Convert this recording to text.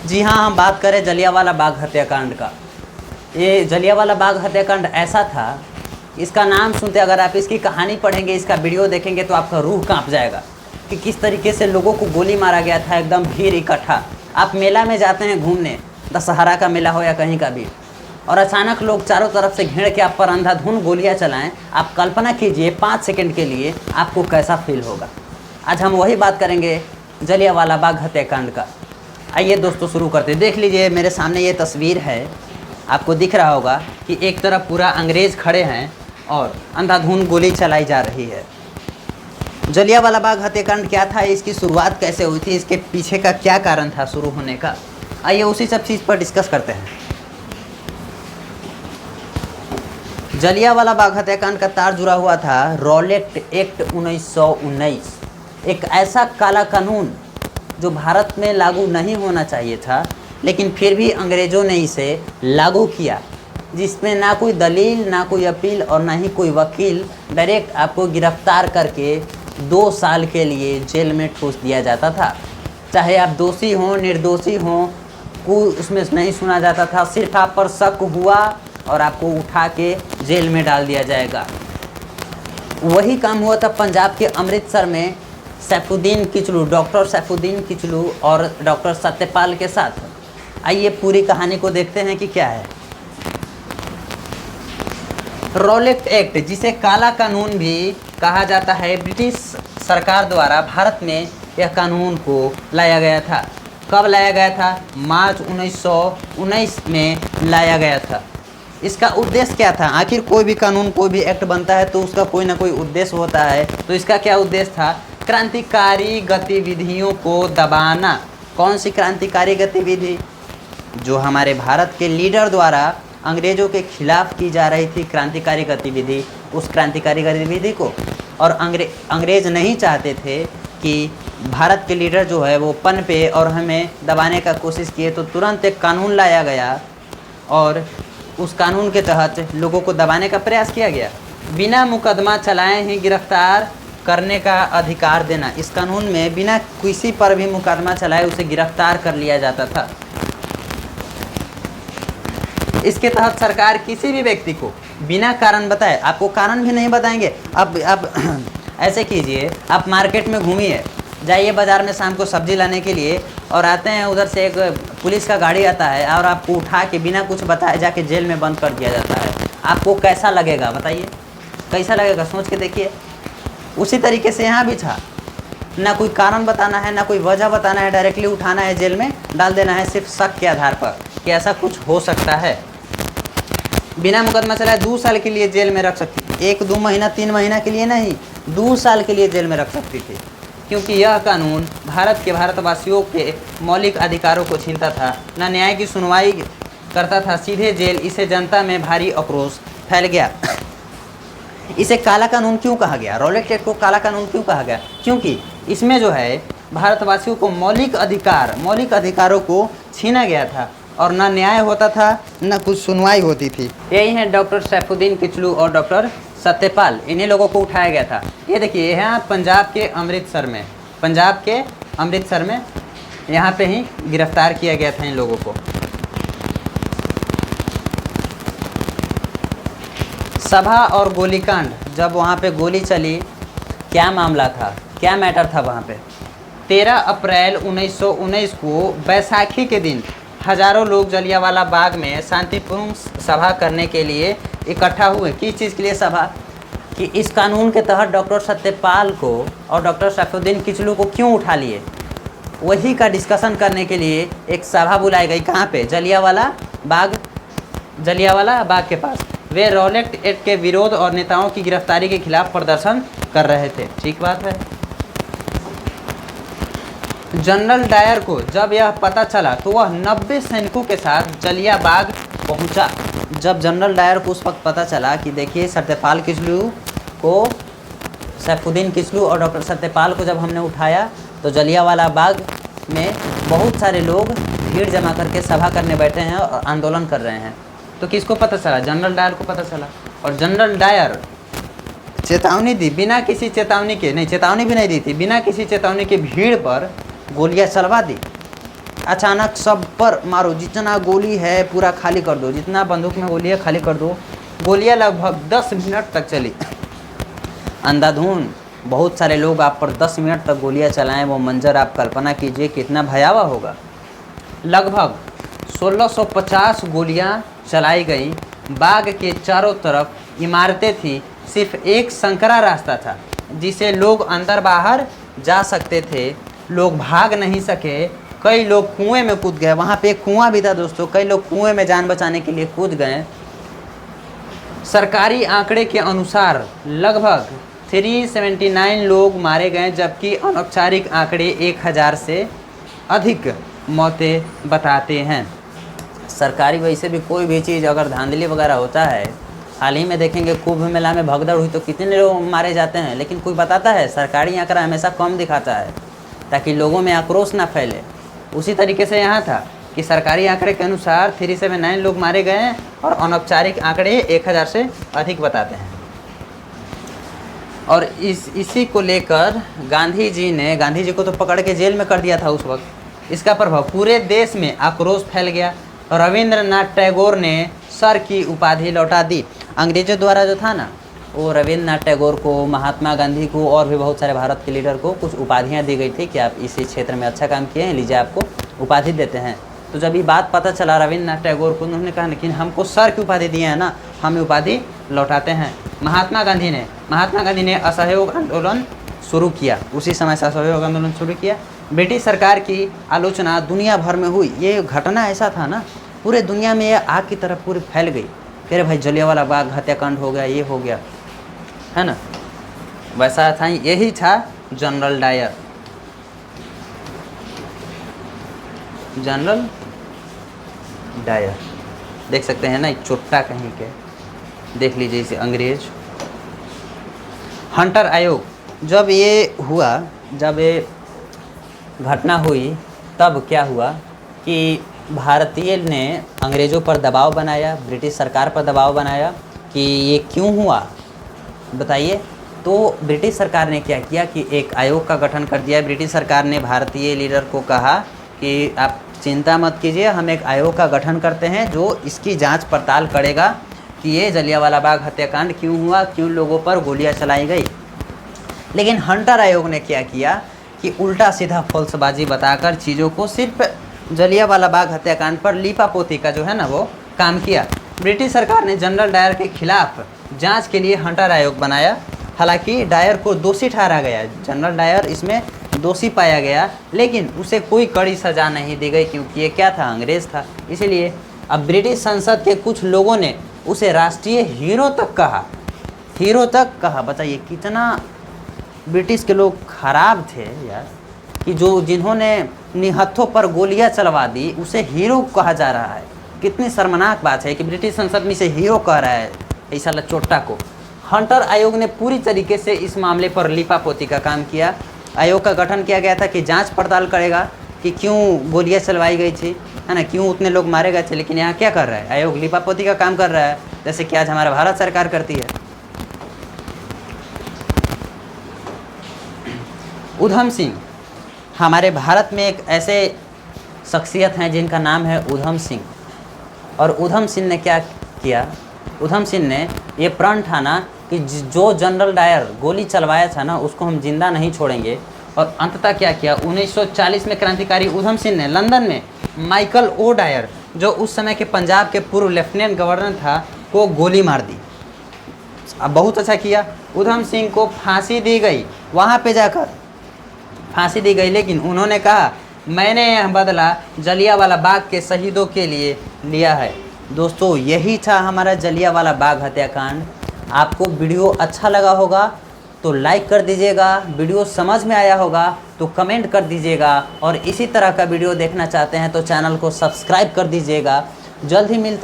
जी हाँ, हम बात करें जलियांवाला बाग हत्याकांड का। ये जलियांवाला बाग हत्याकांड ऐसा था, इसका नाम सुनते अगर आप इसकी कहानी पढ़ेंगे, इसका वीडियो देखेंगे तो आपका रूह कांप जाएगा कि किस तरीके से लोगों को गोली मारा गया था, एकदम भीड़ इकट्ठा। आप मेला में जाते हैं घूमने, दशहरा का मेला हो या कहीं का भी, और अचानक लोग चारों तरफ से घेर के आप पर अंधाधुंध गोलियां चलाएं। आप कल्पना कीजिए 5 सेकंड के लिए आपको कैसा फील होगा। आज हम वही बात करेंगे जलियांवाला बाग हत्याकांड का। आइए दोस्तों शुरू करते हैं। देख लीजिए मेरे सामने ये तस्वीर है, आपको दिख रहा होगा कि एक तरफ पूरा अंग्रेज़ खड़े हैं और अंधाधुंध गोली चलाई जा रही है। जलियांवाला बाग हत्याकांड क्या था, इसकी शुरुआत कैसे हुई थी, इसके पीछे का क्या कारण था शुरू होने का, आइए उसी सब चीज़ पर डिस्कस करते हैं। जलियांवाला बाग हत्याकांड का तार जुड़ा हुआ था रॉलेट एक्ट 1919, एक ऐसा काला कानून जो भारत में लागू नहीं होना चाहिए था, लेकिन फिर भी अंग्रेज़ों ने इसे लागू किया, जिसमें ना कोई दलील, ना कोई अपील और ना ही कोई वकील, डायरेक्ट आपको गिरफ्तार करके 2 साल के लिए जेल में ठूस दिया जाता था। चाहे आप दोषी हों, निर्दोषी हों, कोई उसमें नहीं सुना जाता था। सिर्फ आप पर शक हुआ और आपको उठा के जेल में डाल दिया जाएगा। वही काम हुआ था पंजाब के अमृतसर में सैफुद्दीन किचलू, डॉक्टर सैफुद्दीन किचलू और डॉक्टर सत्यपाल के साथ। आइए पूरी कहानी को देखते हैं कि क्या है। रॉलेट एक्ट, जिसे काला कानून भी कहा जाता है, ब्रिटिश सरकार द्वारा भारत में यह कानून को लाया गया था। कब लाया गया था? मार्च 1919 में लाया गया था। इसका उद्देश्य क्या था? आखिर कोई भी कानून, कोई भी एक्ट बनता है तो उसका कोई ना कोई उद्देश्य होता है। तो इसका क्या उद्देश्य था? क्रांतिकारी गतिविधियों को दबाना। कौन सी क्रांतिकारी गतिविधि? जो हमारे भारत के लीडर द्वारा अंग्रेज़ों के खिलाफ की जा रही थी क्रांतिकारी गतिविधि, उस क्रांतिकारी गतिविधि को। और अंग्रेज़ नहीं चाहते थे कि भारत के लीडर जो है वो पनपे और हमें दबाने का कोशिश किए, तो तुरंत एक कानून लाया गया और उस कानून के तहत लोगों को दबाने का प्रयास किया गया। बिना मुकदमा चलाए ही गिरफ्तार करने का अधिकार देना। इस कानून में बिना किसी पर भी मुकदमा चलाए उसे गिरफ्तार कर लिया जाता था। इसके तहत सरकार किसी भी व्यक्ति को बिना कारण बताए, आपको कारण भी नहीं बताएंगे। अब ऐसे कीजिए, आप मार्केट में घूमिए, जाइए बाज़ार में शाम को सब्ज़ी लाने के लिए, और आते हैं उधर से एक पुलिस का गाड़ी आता है और आपको उठा के बिना कुछ बताए जाके जेल में बंद कर दिया जाता है। आपको कैसा लगेगा बताइए? कैसा लगेगा सोच के देखिए। उसी तरीके से यहाँ भी था, ना कोई कारण बताना है, ना कोई वजह बताना है, डायरेक्टली उठाना है, जेल में डाल देना है, सिर्फ शक के आधार पर कि ऐसा कुछ हो सकता है। बिना मुकदमा चलाए 2 साल के लिए जेल में रख सकती थी। 1-2 महीना 3 महीना के लिए नहीं, 2 साल के लिए जेल में रख सकती थी, क्योंकि यह कानून भारत के भारतवासियों के मौलिक अधिकारों को छीनता था, न न्याय की सुनवाई करता था, सीधे जेल। इसे जनता में भारी आक्रोश फैल गया। इसे काला कानून क्यों कहा गया? रॉलेट एक्ट को काला कानून क्यों कहा गया? क्योंकि इसमें जो है भारतवासियों को मौलिक अधिकारों को छीना गया था और ना न्याय होता था, ना कुछ सुनवाई होती थी। यही है डॉक्टर सैफुद्दीन किचलू और डॉक्टर सत्यपाल, इन्हीं लोगों को उठाया गया था। ये देखिए यहाँ पंजाब के अमृतसर में यहाँ पे ही गिरफ्तार किया गया था इन लोगों को। सभा और गोलीकांड, जब वहाँ पे गोली चली, क्या मामला था, क्या मैटर था वहाँ पे? 13 अप्रैल 1919 को बैसाखी के दिन हजारों लोग जलियांवाला बाग में शांतिपूर्ण सभा करने के लिए इकट्ठा हुए। किस चीज़ के लिए सभा? कि इस कानून के तहत डॉक्टर सत्यपाल को और डॉक्टर सैफुद्दीन किचलू को क्यों उठा लिए, वही का डिस्कशन करने के लिए एक सभा बुलाई गई। कहाँ पे? जलियांवाला बाग के पास। वे रॉलेट एक्ट के विरोध और नेताओं की गिरफ्तारी के खिलाफ प्रदर्शन कर रहे थे। ठीक बात है। जनरल डायर को जब यह पता चला तो वह 90 सैनिकों के साथ जलियांवाला बाग पहुंचा। जब जनरल डायर को उस वक्त पता चला कि देखिए सैफुद्दीन किचलू और डॉक्टर सत्यपाल को जब हमने उठाया तो जलियांवाला बाग में बहुत सारे लोग भीड़ जमा करके सभा करने बैठे हैं और आंदोलन कर रहे हैं। तो किसको पता चला? जनरल डायर को पता चला। और जनरल डायर चेतावनी दी, बिना किसी चेतावनी के, नहीं चेतावनी भी नहीं दी थी, बिना किसी चेतावनी के भीड़ पर गोलियां चलवा दी। अचानक सब पर मारो, जितना गोली है पूरा खाली कर दो, जितना बंदूक में गोली है खाली कर दो। गोलियां लगभग 10 मिनट तक चली। अंधाधुंध बहुत सारे लोग आप पर 10 मिनट तक गोलियां चलाएं, वो मंजर आप कल्पना कीजिए कितना भयावह होगा। लगभग 1650 गोलियां चलाई गई। बाग के चारों तरफ इमारतें थी, सिर्फ एक संकरा रास्ता था जिसे लोग अंदर बाहर जा सकते थे। लोग भाग नहीं सके, कई लोग कुएं में कूद गए। वहाँ पे एक कुआं भी था दोस्तों, कई लोग कुएं में जान बचाने के लिए कूद गए। सरकारी आंकड़े के अनुसार लगभग 379 लोग मारे गए, जबकि अनौपचारिक आंकड़े 1000 से अधिक मौतें बताते हैं। सरकारी वैसे भी कोई भी चीज़ अगर धांधली वगैरह होता है, हाल ही में देखेंगे कुंभ मेला में भगदड़ हुई तो कितने लोग मारे जाते हैं, लेकिन कोई बताता है? सरकारी आंकड़ा हमेशा कम दिखाता है ताकि लोगों में आक्रोश ना फैले। उसी तरीके से यहाँ था कि सरकारी आंकड़े के अनुसार 379 लोग मारे गए हैं और अनौपचारिक आंकड़े 1000 से अधिक बताते हैं। और इसी को लेकर गांधी जी को तो पकड़ के जेल में कर दिया था उस वक्त। इसका प्रभाव पूरे देश में आक्रोश फैल गया। रविंद्रनाथ टैगोर ने सर की उपाधि लौटा दी। अंग्रेजों द्वारा जो था ना, वो रविंद्रनाथ टैगोर को, महात्मा गांधी को और भी बहुत सारे भारत के लीडर को कुछ उपाधियां दी गई थी कि आप इसी क्षेत्र में अच्छा काम किए हैं, लीजिए आपको उपाधि देते हैं। तो जब ये बात पता चला रविंद्रनाथ टैगोर को, उन्होंने कहा लेकिन हमको सर की उपाधि दिए हैं ना, हम उपाधि लौटाते हैं। महात्मा गांधी ने असहयोग आंदोलन शुरू किया। उसी समय से असहयोग आंदोलन शुरू किया। ब्रिटिश सरकार की आलोचना दुनिया भर में हुई। ये घटना ऐसा था ना, पूरे दुनिया में ये आग की तरफ पूरी फैल गई। फिर भाई जलियांवाला बाग हत्याकांड हो गया, ये हो गया, है ना। वैसा था, यही था जनरल डायर। देख सकते हैं ना, एक चुट्टा कहीं के, देख लीजिए इसे, अंग्रेज। हंटर आयोग, जब ये हुआ, जब ये घटना हुई, तब क्या हुआ कि भारतीय ने अंग्रेज़ों पर दबाव बनाया, ब्रिटिश सरकार पर दबाव बनाया कि ये क्यों हुआ बताइए। तो ब्रिटिश सरकार ने क्या किया कि एक आयोग का गठन कर दिया। ब्रिटिश सरकार ने भारतीय लीडर को कहा कि आप चिंता मत कीजिए, हम एक आयोग का गठन करते हैं जो इसकी जांच पड़ताल करेगा कि ये जलियांवाला बाग हत्याकांड क्यों हुआ, क्यों लोगों पर गोलियां चलाई गई। लेकिन हंटर आयोग ने क्या किया कि उल्टा सीधा फॉल्सबाजी बताकर चीज़ों को सिर्फ जलियांवाला बाग हत्याकांड पर लीपापोती का जो है ना वो काम किया। ब्रिटिश सरकार ने जनरल डायर के खिलाफ जांच के लिए हंटर आयोग बनाया। हालांकि डायर को दोषी ठहरा गया, जनरल डायर इसमें दोषी पाया गया, लेकिन उसे कोई कड़ी सज़ा नहीं दी गई क्योंकि ये क्या था, अंग्रेज़ था। इसीलिए अब ब्रिटिश संसद के कुछ लोगों ने उसे राष्ट्रीय हीरो तक कहा। बताइए कितना ब्रिटिश के लोग खराब थे यार, कि जिन्होंने निहत्थों पर गोलियां चलवा दी उसे हीरो कहा जा रहा है। कितनी शर्मनाक बात है कि ब्रिटिश संसद में इसे हीरो कह रहा है, ऐसा लचोटा को। हंटर आयोग ने पूरी तरीके से इस मामले पर लीपापोती का काम किया। आयोग का गठन किया गया था कि जांच पड़ताल करेगा कि क्यों गोलियां चलवाई गई थी, है ना, क्यों उतने लोग मारे गए थे। लेकिन यहाँ क्या कर रहा है आयोग, लीपापोती का काम कर रहा है, जैसे कि आज हमारा भारत सरकार करती है। उधम सिंह, हमारे भारत में एक ऐसे शख्सियत हैं जिनका नाम है उधम सिंह। और उधम सिंह ने क्या किया, उधम सिंह ने ये प्रण ठाना कि जो जनरल डायर गोली चलवाया था ना, उसको हम जिंदा नहीं छोड़ेंगे। और अंततः क्या किया, 1940 में क्रांतिकारी उधम सिंह ने लंदन में माइकल ओ डायर, जो उस समय के पंजाब के पूर्व लेफ्टिनेंट गवर्नर था, को गोली मार दी। अब बहुत अच्छा किया, उधम सिंह को फांसी दी गई, वहाँ पे जाकर फांसी दी गई। लेकिन उन्होंने कहा मैंने यह बदला जलियांवाला बाग के शहीदों के लिए लिया है। दोस्तों यही था हमारा जलियांवाला बाग हत्याकांड। आपको वीडियो अच्छा लगा होगा तो लाइक कर दीजिएगा, वीडियो समझ में आया होगा तो कमेंट कर दीजिएगा, और इसी तरह का वीडियो देखना चाहते हैं तो चैनल को सब्सक्राइब कर दीजिएगा। जल्द ही मिलते